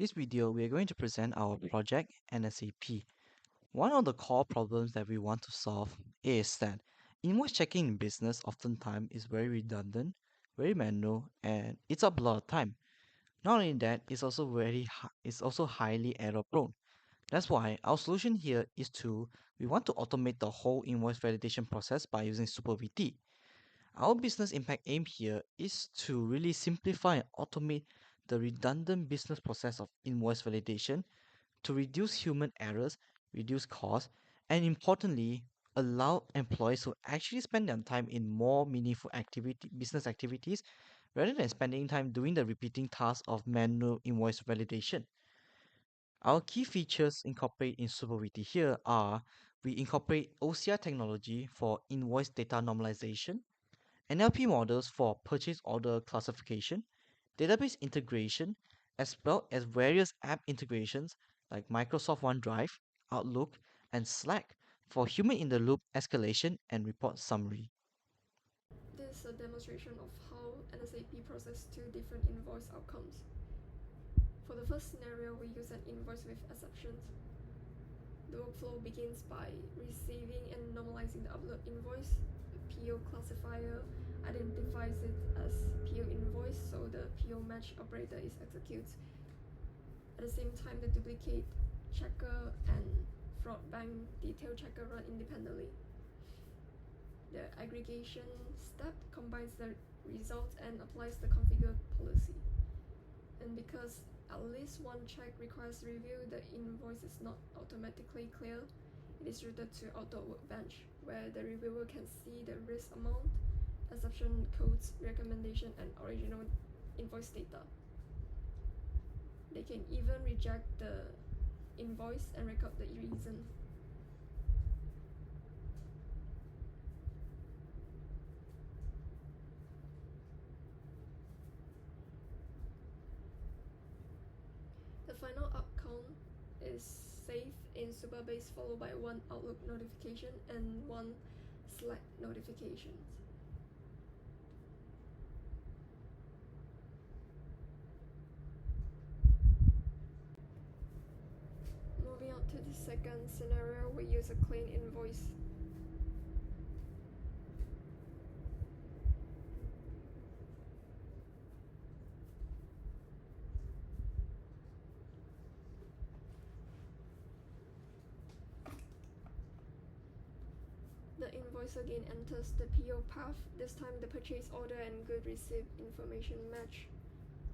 this video, we are going to present our project NSAP. One of the core problems that we want to solve is that invoice checking in business oftentimes is very redundant, very manual, and it's up a lot of time. Not only that, it's also highly error prone. That's why our solution here is we want to automate the whole invoice validation process by using Super VT. Our business impact aim here is to really simplify and automate the redundant business process of invoice validation to reduce human errors, reduce costs, and importantly, allow employees to actually spend their time in more meaningful business activities rather than spending time doing the repeating tasks of manual invoice validation. Our key features incorporated in SuperVT here are we incorporate OCR technology for invoice data normalization, NLP models for purchase order classification, database integration, as well as various app integrations like Microsoft OneDrive, Outlook, and Slack for human in the loop escalation and report summary. This is a demonstration of how NSAP processes two different invoice outcomes. For the first scenario, we use an invoice with exceptions. The workflow begins by receiving and normalizing the upload invoice. The PO classifier identifies it as PO invoice, so the PO match operator is executed. At the same time, the duplicate checker and fraud bank detail checker run independently. The aggregation step combines the results and applies the configure policy. And because at least one check requires review, the invoice is not automatically clear. It is routed to Auto Workbench, where the reviewer can see the risk amount, exception codes, recommendation, and original invoice data. They can even reject the invoice and record the reason. The final outcome is saved in Superbase, followed by one Outlook notification and one Slack notification. Moving on to the second scenario, we use a clean invoice. The invoice again enters the PO path. This time the purchase order and good receipt information match.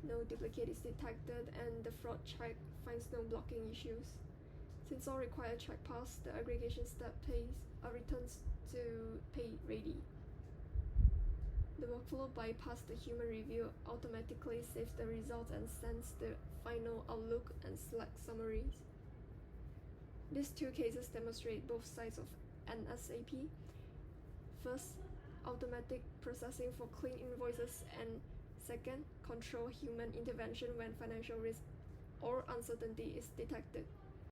No duplicate is detected and the fraud check finds no blocking issues. Since all required check pass, the aggregation step returns to pay ready. The workflow bypasses the human review, automatically saves the results and sends the final Outlook and Slack summaries. These two cases demonstrate both sides of NSAP. First, automatic processing for clean invoices, and second, control human intervention when financial risk or uncertainty is detected.